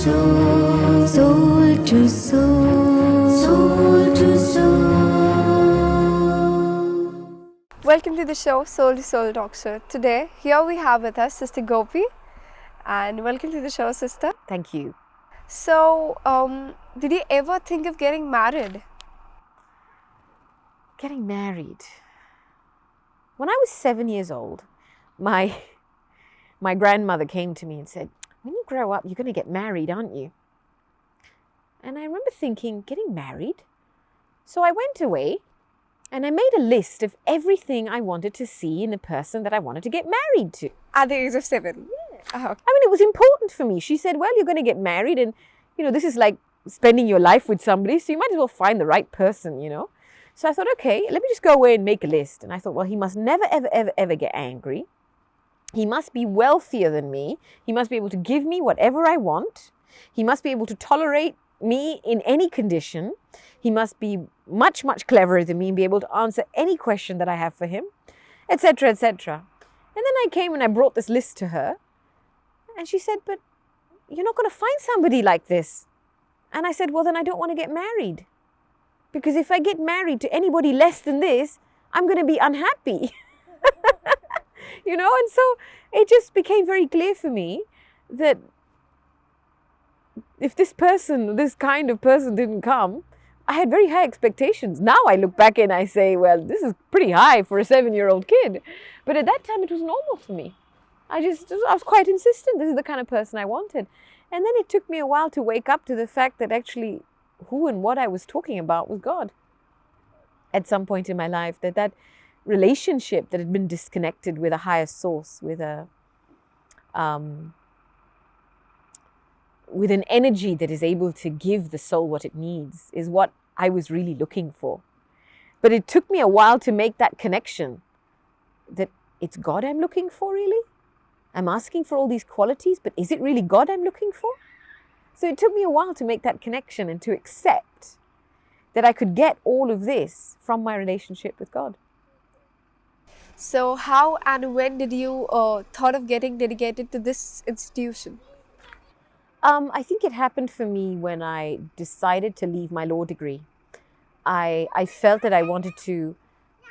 soul, soul to soul, soul to soul. Welcome to the show Soul to Soul Talk Show. Today, here we have with us Sister Gopi, and welcome to the show, Sister. Thank you. So, did you ever think of getting married? Getting married. When I was 7 years old, my grandmother came to me and said, "When you grow up, you're going to get married, aren't you?" And I remember thinking, getting married? So I went away and I made a list of everything I wanted to see in the person that I wanted to get married to. At the age of 7? I mean, it was important for me. She said, well, you're going to get married and, this is like spending your life with somebody, so you might as well find the right person. So I thought, okay, let me just go away and make a list. And I thought, well, he must never, ever, ever, ever get angry. He must be wealthier than me. He must be able to give me whatever I want. He must be able to tolerate me in any condition. He must be much, much cleverer than me and be able to answer any question that I have for him, etc., etc. And then I came and I brought this list to her. And she said, but you're not going to find somebody like this. And I said, well, then I don't want to get married. Because if I get married to anybody less than this, I'm going to be unhappy. And so it just became very clear for me that if this kind of person didn't come, I had very high expectations. Now I look back and I say, well, this is pretty high for a 7-year-old kid. But at that time, it was normal for me. I was quite insistent. This is the kind of person I wanted. And then it took me a while to wake up to the fact that actually who and what I was talking about was God. At some point in my life, that relationship that had been disconnected with a higher source, with an energy that is able to give the soul what it needs, is what I was really looking for. But it took me a while to make that connection, that it's God I'm looking for, really? I'm asking for all these qualities, but is it really God I'm looking for? So it took me a while to make that connection and to accept that I could get all of this from my relationship with God. So, how and when did you thought of getting dedicated to this institution? I think it happened for me when I decided to leave my law degree. I felt that I wanted to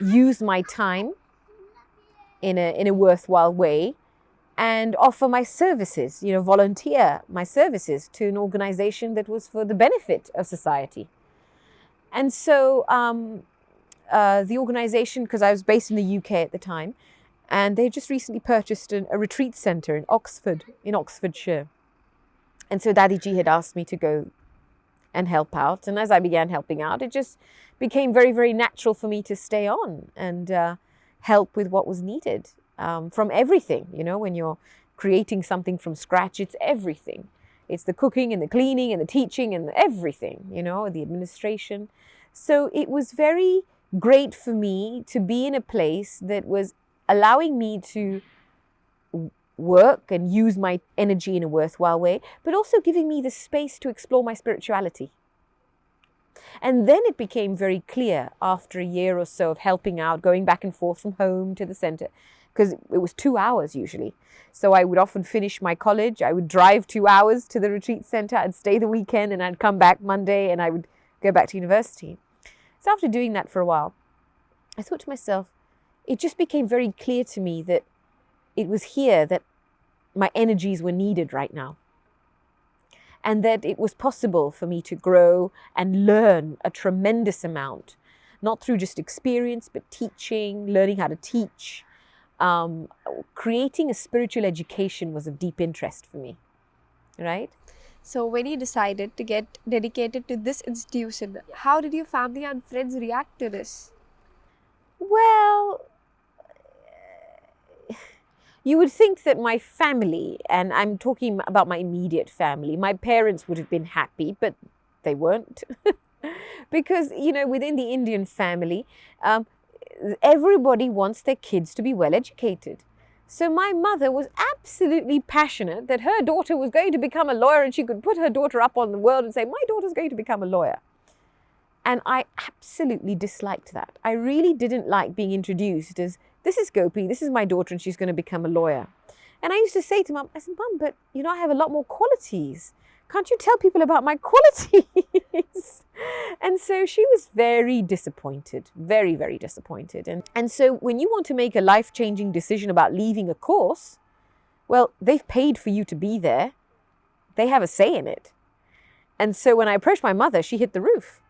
use my time in a worthwhile way and offer my services, volunteer my services to an organization that was for the benefit of society. And so the organization, because I was based in the UK at the time, and they just recently purchased a retreat center in Oxfordshire. And so Daddy G had asked me to go and help out. And as I began helping out, it just became very, very natural for me to stay on and help with what was needed from everything. When you're creating something from scratch, it's everything. It's the cooking and the cleaning and the teaching and everything, the administration. So it was very great for me to be in a place that was allowing me to work and use my energy in a worthwhile way, but also giving me the space to explore my spirituality. And then it became very clear after a year or so of helping out, going back and forth from home to the center, because it was 2 hours usually. So I would often finish my college, I would drive 2 hours to the retreat center, I'd stay the weekend and I'd come back Monday and I would go back to university. So after doing that for a while, I thought to myself, it just became very clear to me that it was here that my energies were needed right now. And that it was possible for me to grow and learn a tremendous amount, not through just experience, but teaching, learning how to teach. Creating a spiritual education was of deep interest for me, right? So when you decided to get dedicated to this institution, how did your family and friends react to this? Well, you would think that my family, and I'm talking about my immediate family, my parents would have been happy, but they weren't. Because, within the Indian family, everybody wants their kids to be well educated. So my mother was absolutely passionate that her daughter was going to become a lawyer, and she could put her daughter up on the world and say, my daughter's going to become a lawyer. And I absolutely disliked that. I really didn't like being introduced as, this is Gopi, this is my daughter, and she's going to become a lawyer. And I used to say to Mum, I said, Mum, but I have a lot more qualities Can't you tell people about my qualities? And so she was very disappointed, very, very disappointed. And so when you want to make a life-changing decision about leaving a course, well, they've paid for you to be there. They have a say in it. And so when I approached my mother, she hit the roof.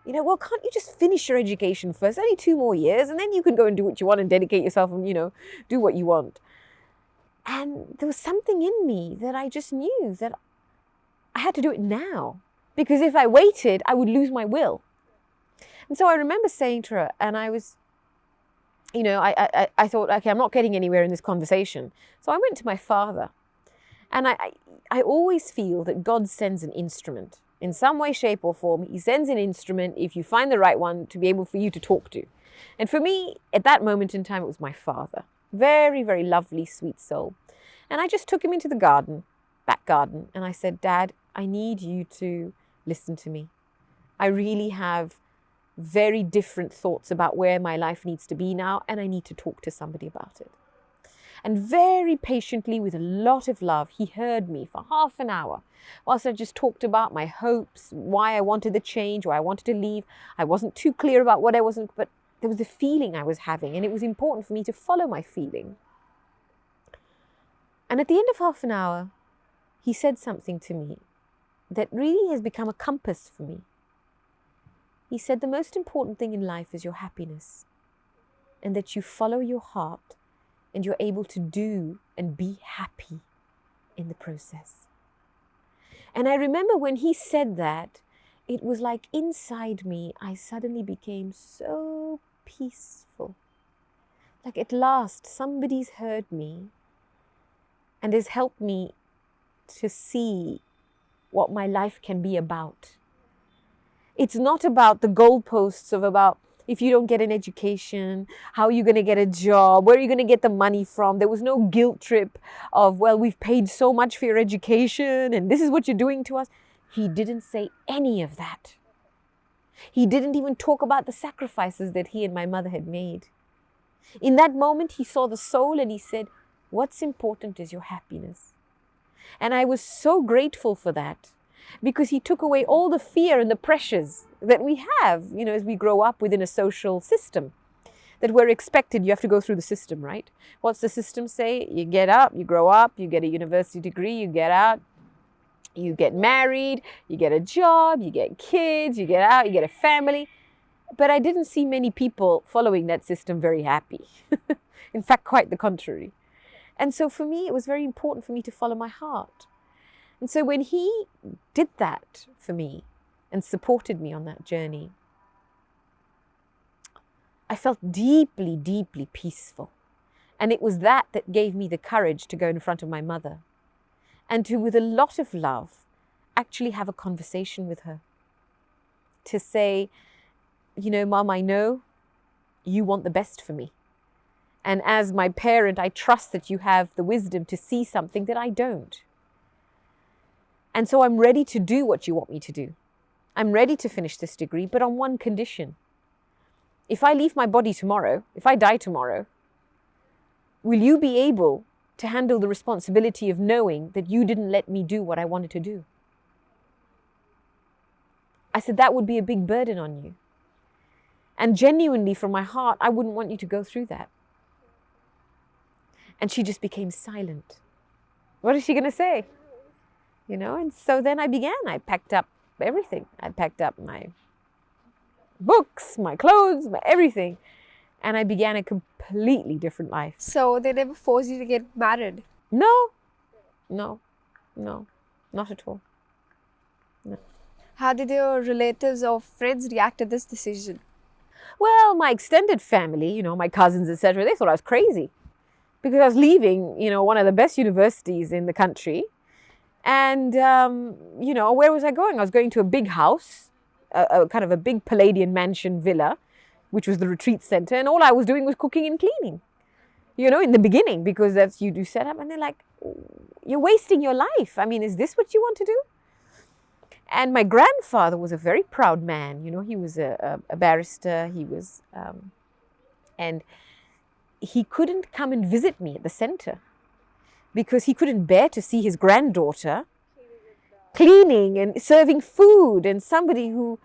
Well, can't you just finish your education first? Only 2 more years, and then you can go and do what you want and dedicate yourself and, do what you want. And there was something in me that I just knew that I had to do it now. Because if I waited, I would lose my will. And so I remember saying to her, and I was, I thought, okay, I'm not getting anywhere in this conversation. So I went to my father. And I always feel that God sends an instrument. In some way, shape or form, he sends an instrument, if you find the right one, to be able for you to talk to. And for me, at that moment in time, it was my father. Very, very lovely, sweet soul. And I just took him into the garden, back garden, and I said, Dad, I need you to listen to me. I really have very different thoughts about where my life needs to be now, and I need to talk to somebody about it. And very patiently, with a lot of love, he heard me for half an hour whilst I just talked about my hopes, why I wanted the change, why I wanted to leave. I wasn't too clear about what I wasn't, but there was a feeling I was having, and it was important for me to follow my feeling. And at the end of half an hour, he said something to me that really has become a compass for me. He said, the most important thing in life is your happiness, and that you follow your heart and you're able to do and be happy in the process. And I remember when he said that, it was like inside me, I suddenly became so peaceful. Like at last, somebody's heard me and has helped me to see what my life can be about. It's not about the goalposts of about if you don't get an education, how are you going to get a job? Where are you going to get the money from? There was no guilt trip of, well, we've paid so much for your education and this is what you're doing to us. He didn't say any of that. He didn't even talk about the sacrifices that he and my mother had made. In that moment, he saw the soul and he said, what's important is your happiness. And I was so grateful for that, because he took away all the fear and the pressures that we have, as we grow up within a social system, that we're expected, you have to go through the system, right? What's the system say? You get up, you grow up, you get a university degree, you get out, you get married, you get a job, you get kids, you get out, you get a family. But I didn't see many people following that system very happy. In fact, quite the contrary. And so for me, it was very important for me to follow my heart. And so when he did that for me and supported me on that journey, I felt deeply, deeply peaceful. And it was that gave me the courage to go in front of my mother and to, with a lot of love, actually have a conversation with her. To say, Mom, I know you want the best for me. And as my parent, I trust that you have the wisdom to see something that I don't. And so I'm ready to do what you want me to do. I'm ready to finish this degree, but on one condition. If I leave my body tomorrow, if I die tomorrow, will you be able to handle the responsibility of knowing that you didn't let me do what I wanted to do? I said, that would be a big burden on you. And genuinely from my heart, I wouldn't want you to go through that. And she just became silent. What is she going to say? And so then I packed up everything. I packed up my books, my clothes, my everything. And I began a completely different life. So they never forced you to get married? No, not at all. No. How did your relatives or friends react to this decision? Well, my extended family, my cousins, etc., they thought I was crazy. Because I was leaving, one of the best universities in the country. And, where was I going? I was going to a big house, a kind of a big Palladian mansion villa, which was the retreat center. And all I was doing was cooking and cleaning, in the beginning, because that's you do set up. And they're like, you're wasting your life. I mean, is this what you want to do? And my grandfather was a very proud man. He was a barrister. He was, and he couldn't come and visit me at the center because he couldn't bear to see his granddaughter cleaning and serving food, and somebody who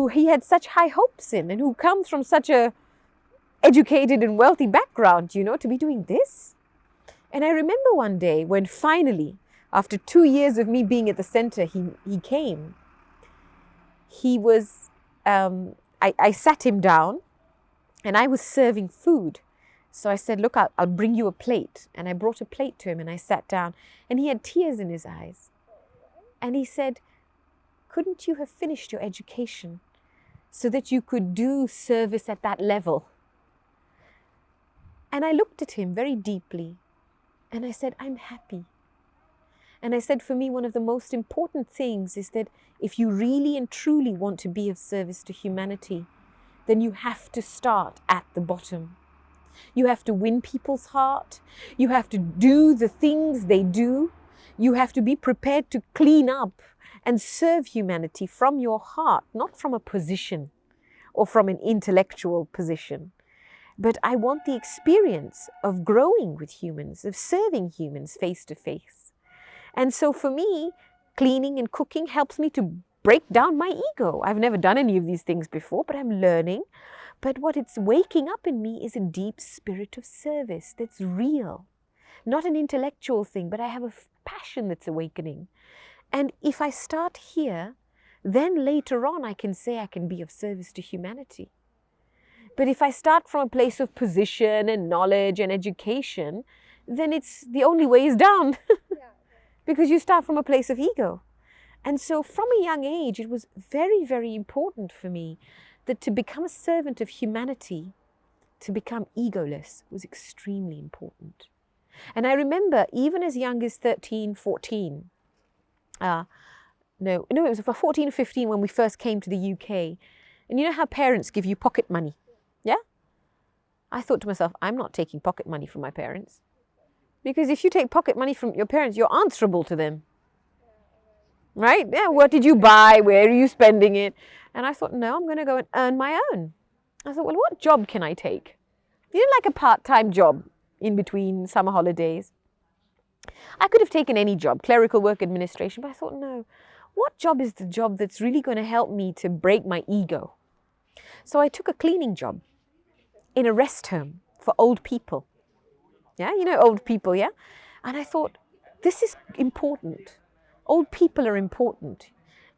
he had such high hopes in, and who comes from such a educated and wealthy background, you know, to be doing this. And I remember one day when finally, after 2 years of me being at the center, he came. He was, I sat him down and I was serving food. So I said, look, I'll bring you a plate. And I brought a plate to him and I sat down, and he had tears in his eyes. And he said, couldn't you have finished your education so that you could do service at that level? And I looked at him very deeply and I said, I'm happy. And I said, for me, one of the most important things is that if you really and truly want to be of service to humanity, then you have to start at the bottom. You have to win people's heart. You have to do the things they do. You have to be prepared to clean up and serve humanity from your heart, not from a position or from an intellectual position. But I want the experience of growing with humans, of serving humans face to face. And so for me, cleaning and cooking helps me to break down my ego. I've never done any of these things before, but I'm learning. But what it's waking up in me is a deep spirit of service that's real. Not an intellectual thing, but I have a passion that's awakening. And if I start here, then later on I can say I can be of service to humanity. But if I start from a place of position and knowledge and education, then it's the only way is down. Because you start from a place of ego. And so from a young age, it was very, very important for me that to become a servant of humanity, to become egoless, was extremely important. And I remember even as young as 13, 14, it was for 14 or 15 when we first came to the UK. And you know how parents give you pocket money? Yeah? I thought to myself, I'm not taking pocket money from my parents. Because if you take pocket money from your parents, you're answerable to them. Right? Yeah, what did you buy? Where are you spending it? And I thought, no, I'm going to go and earn my own. I thought, well, what job can I take? You know, like a part-time job in between summer holidays. I could have taken any job, clerical work, administration, but I thought, no, what job is the job that's really going to help me to break my ego? So I took a cleaning job in a rest home for old people. Yeah, you know, old people, yeah? And I thought, this is important. Old people are important.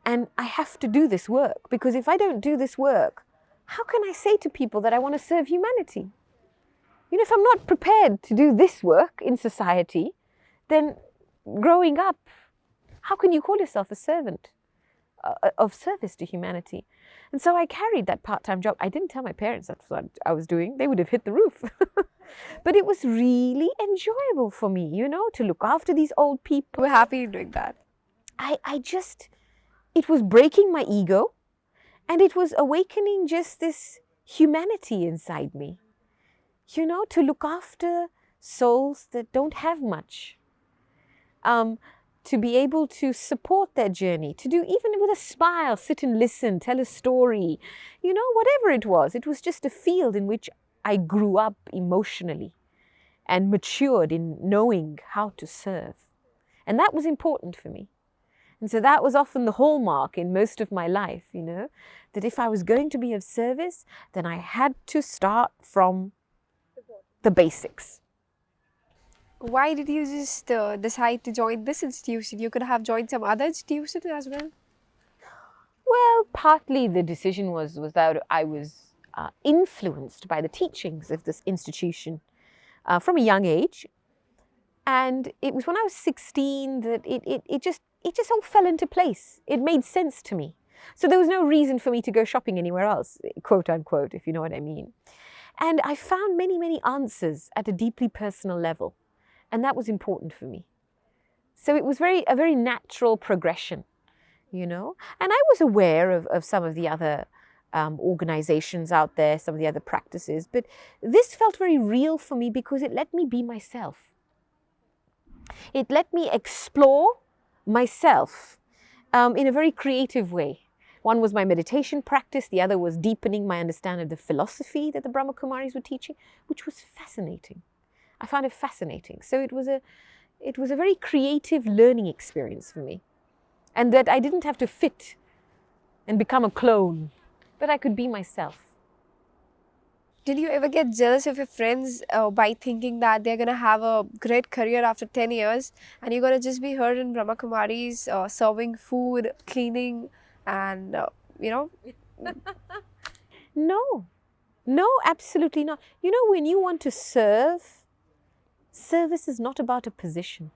And I have to do this work, because if I don't do this work, how can I say to people that I want to serve humanity? You know, if I'm not prepared to do this work in society, then growing up, how can you call yourself a servant of service to humanity? And so I carried that part-time job. I didn't tell my parents that's what I was doing. They would have hit the roof. But it was really enjoyable for me, you know, to look after these old people. We're happy doing that. It was breaking my ego, and it was awakening just this humanity inside me. You know, to look after souls that don't have much. To be able to support their journey, to do even with a smile, sit and listen, tell a story, you know, whatever it was. It was just a field in which I grew up emotionally and matured in knowing how to serve. And that was important for me. And so that was often the hallmark in most of my life, you know, that if I was going to be of service, then I had to start from the basics. Why did you just decide to join this institution? You could have joined some other institution as well. Well, partly the decision was that I was influenced by the teachings of this institution from a young age. And it was when I was 16 that it just all fell into place. It made sense to me. So there was no reason for me to go shopping anywhere else, quote unquote, if you know what I mean. And I found many, many answers at a deeply personal level. And that was important for me. So it was a very natural progression, you know. And I was aware of some of the other organizations out there, some of the other practices. But this felt very real for me because it let me be myself. It let me explore myself in a very creative way. One was my meditation practice. The other was deepening my understanding of the philosophy that the Brahma Kumaris were teaching, which was fascinating. I found it fascinating. So it was a very creative learning experience for me. and that I didn't have to fit and become a clone, but I could be myself. Did you ever get jealous of your friends by thinking that they're going to have a great career after 10 years and you're going to just be heard in Brahma Kumaris serving food, cleaning, and, No, no, absolutely not. You know, when you want to serve, service is not about a position.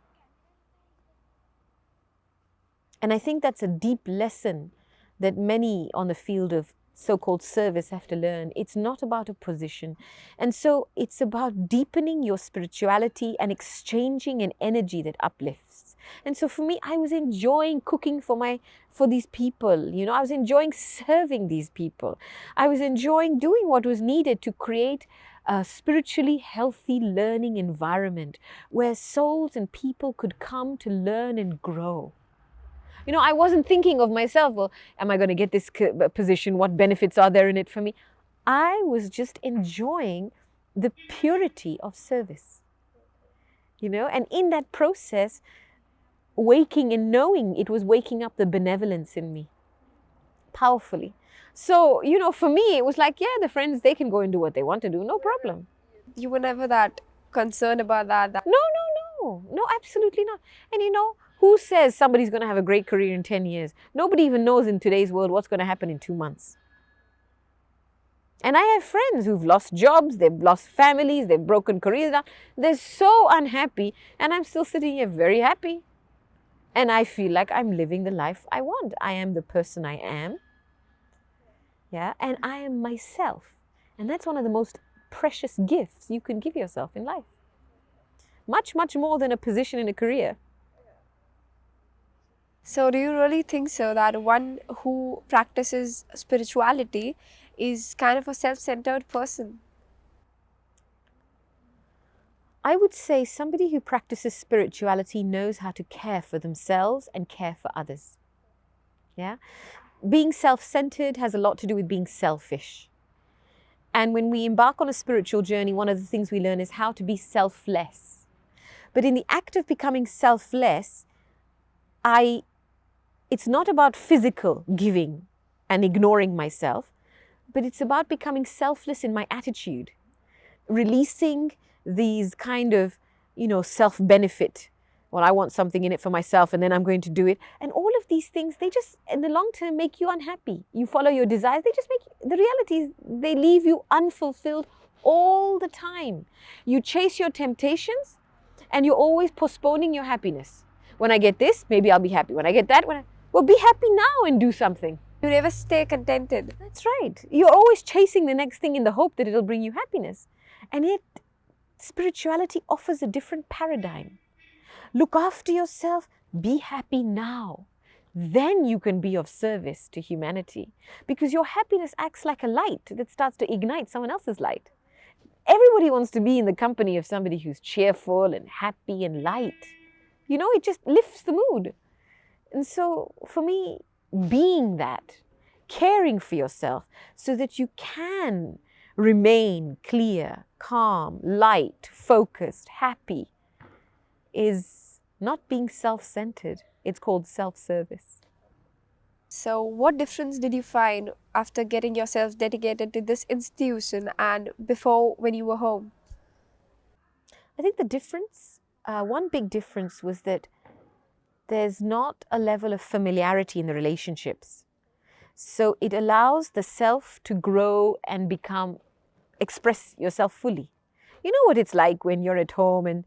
And I think that's a deep lesson that many on the field of so-called service have to learn. It's not about a position. And so it's about deepening your spirituality and exchanging an energy that uplifts. And so for me, I was enjoying cooking for these people. You know, I was enjoying serving these people. I was enjoying doing what was needed to create a spiritually healthy learning environment where souls and people could come to learn and grow. You know, I wasn't thinking of myself, well, am I going to get this position? What benefits are there in it for me? I was just enjoying the purity of service, you know, and in that process, waking and knowing it was waking up the benevolence in me powerfully. So, you know, for me, it was like, yeah, the friends, they can go and do what they want to do, no problem. You were never that concerned about that? No, absolutely not. And you know, who says somebody's going to have a great career in 10 years? Nobody even knows in today's world what's going to happen in 2 months. And I have friends who've lost jobs, they've lost families, they've broken careers down. They're so unhappy, and I'm still sitting here very happy. And I feel like I'm living the life I want. I am the person I am. Yeah, and I am myself. And that's one of the most precious gifts you can give yourself in life. Much, much more than a position in a career. So do you really think so that one who practices spirituality is kind of a self-centered person? I would say somebody who practices spirituality knows how to care for themselves and care for others. Yeah? Being self-centered has a lot to do with being selfish. And when we embark on a spiritual journey, one of the things we learn is how to be selfless. But in the act of becoming selfless, it's not about physical giving and ignoring myself, but it's about becoming selfless in my attitude, releasing these kind of, you know, self-benefit. Well, I want something in it for myself and then I'm going to do it. And all of these things, they just, in the long term, make you unhappy. You follow your desires, they just the reality is they leave you unfulfilled all the time. You chase your temptations and you're always postponing your happiness. When I get this, maybe I'll be happy. When I get that, well, be happy now and do something. You never stay contented. That's right. You're always chasing the next thing in the hope that it'll bring you happiness. And yet, spirituality offers a different paradigm. Look after yourself, be happy now. Then you can be of service to humanity. Because your happiness acts like a light that starts to ignite someone else's light. Everybody wants to be in the company of somebody who's cheerful and happy and light. You know, it just lifts the mood. And so, for me, being that, caring for yourself so that you can remain clear, calm, light, focused, happy, is not being self-centered. It's called self-service. So what difference did you find after getting yourself dedicated to this institution and before when you were home? I think the difference, one big difference was that there's not a level of familiarity in the relationships. So it allows the self to grow and express yourself fully. You know what it's like when you're at home and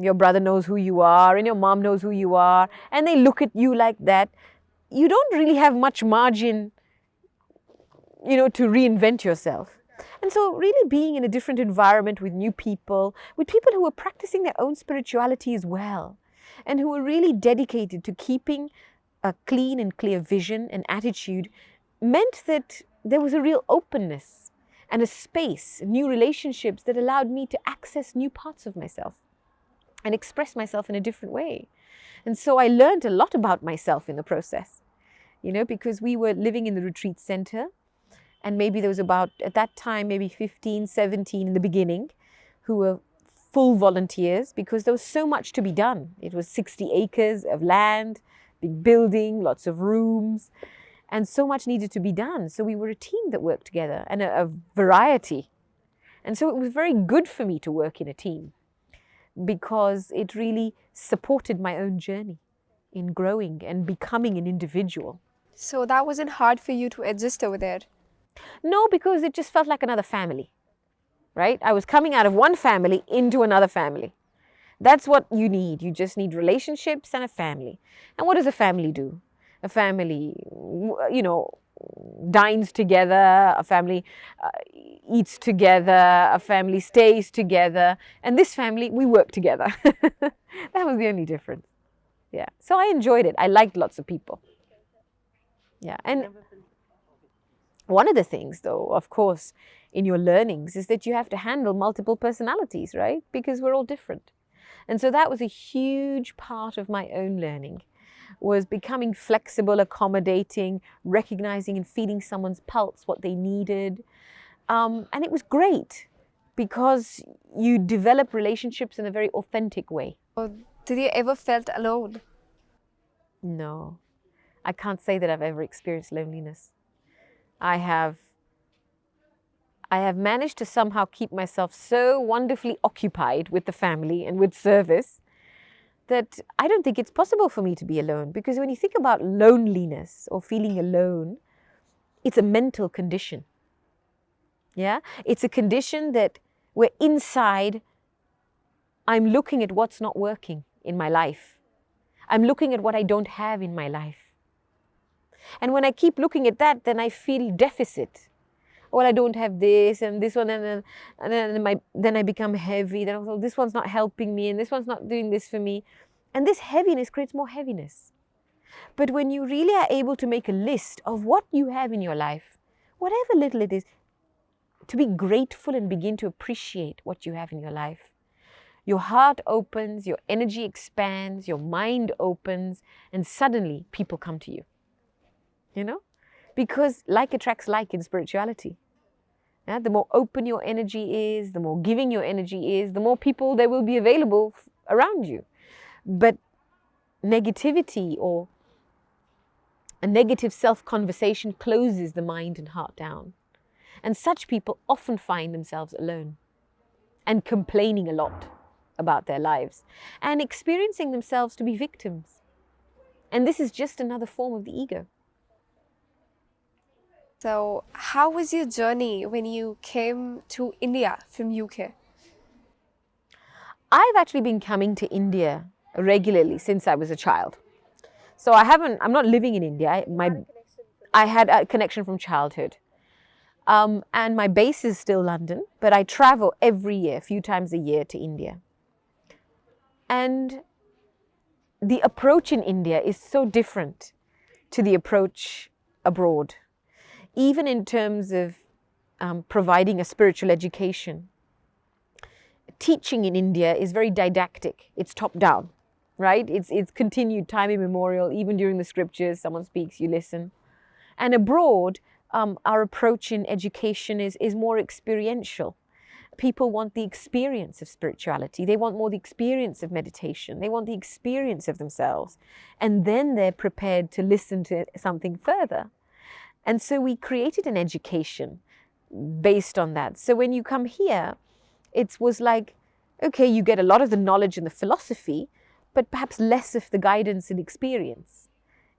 your brother knows who you are and your mom knows who you are and they look at you like that. You don't really have much margin, you know, to reinvent yourself. And so really being in a different environment with new people, with people who are practicing their own spirituality as well, and who are really dedicated to keeping a clean and clear vision and attitude, meant that there was a real openness and a space, new relationships that allowed me to access new parts of myself and express myself in a different way. And so I learned a lot about myself in the process, you know, because we were living in the retreat center and maybe there was about, at that time, maybe 15, 17 in the beginning who were full volunteers because there was so much to be done. It was 60 acres of land, big building, lots of rooms, and so much needed to be done. So we were a team that worked together, and a variety. And so it was very good for me to work in a team because it really supported my own journey in growing and becoming an individual. So that wasn't hard for you to adjust over there? No, because it just felt like another family, right? I was coming out of one family into another family. That's what you need. You just need relationships and a family. And what does a family do? A family, dines together, a family eats together, a family stays together, and this family, we work together. That was the only difference. Yeah. So I enjoyed it. I liked lots of people. Yeah. And one of the things, though, of course, in your learnings is that you have to handle multiple personalities, right? Because we're all different. And so that was a huge part of my own learning, was becoming flexible, accommodating, recognizing and feeling someone's pulse, what they needed. And it was great because you develop relationships in a very authentic way. Did you ever felt alone? No, I can't say that I've ever experienced loneliness. I have managed to somehow keep myself so wonderfully occupied with the family and with service that I don't think it's possible for me to be alone. Because when you think about loneliness or feeling alone, it's a mental condition. Yeah, it's a condition that where inside I'm looking at what's not working in my life. I'm looking at what I don't have in my life. And when I keep looking at that, then I feel deficit. Well, I don't have this and this one, and then I become heavy. Then also, this one's not helping me, and this one's not doing this for me. And this heaviness creates more heaviness. But when you really are able to make a list of what you have in your life, whatever little it is, to be grateful and begin to appreciate what you have in your life, your heart opens, your energy expands, your mind opens, and suddenly people come to you. You know? Because like attracts like in spirituality. Yeah? The more open your energy is, the more giving your energy is, the more people there will be available around you. But negativity or a negative self-conversation closes the mind and heart down. And such people often find themselves alone and complaining a lot about their lives and experiencing themselves to be victims. And this is just another form of the ego. So how was your journey when you came to India from UK? I've actually been coming to India regularly since I was a child. So I'm not living in India. I had a connection from childhood. And my base is still London, but I travel every year, a few times a year to India. And the approach in India is so different to the approach abroad, even in terms of providing a spiritual education. Teaching in India is very didactic. It's top down, right? It's continued time immemorial. Even during the scriptures, someone speaks, you listen. And abroad, our approach in education is more experiential. People want the experience of spirituality. They want more the experience of meditation. They want the experience of themselves. And then they're prepared to listen to something further. And so we created an education based on that. So when you come here, it was like, okay, you get a lot of the knowledge and the philosophy, but perhaps less of the guidance and experience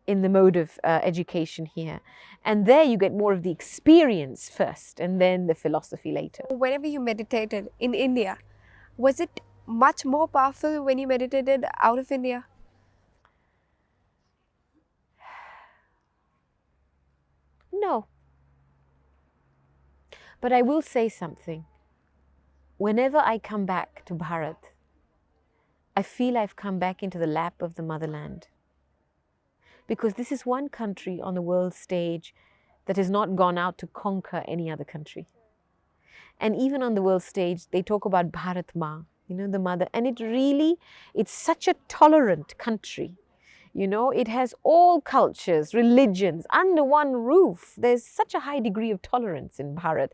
in the mode of education here. And there you get more of the experience first and then the philosophy later. Whenever you meditated in India, was it much more powerful when you meditated out of India? No. But I will say something. Whenever I come back to Bharat, I feel I've come back into the lap of the motherland. Because this is one country on the world stage that has not gone out to conquer any other country. And even on the world stage, they talk about Bharat Ma, the mother. And it's such a tolerant country. It has all cultures, religions under one roof. There's such a high degree of tolerance in Bharat.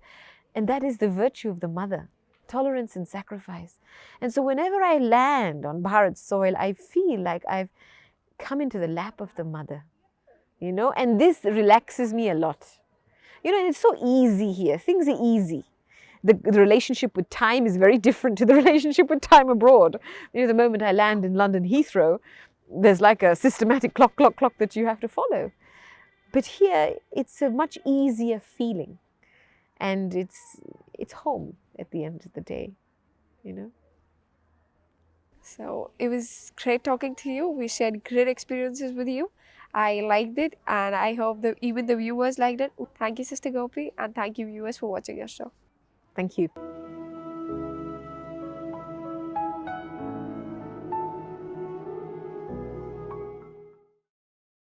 And that is the virtue of the mother, tolerance and sacrifice. And so whenever I land on Bharat soil, I feel like I've come into the lap of the mother, you know, and this relaxes me a lot. You know, and it's so easy here. Things are easy. The relationship with time is very different to the relationship with time abroad. You know, the moment I land in London Heathrow, there's like a systematic clock that you have to follow. But here, it's a much easier feeling. And it's home at the end of the day, you know. So it was great talking to you. We shared great experiences with you. I liked it, and I hope that even the viewers liked it. Thank you, Sister Gopi, and thank you, viewers, for watching our show. Thank you.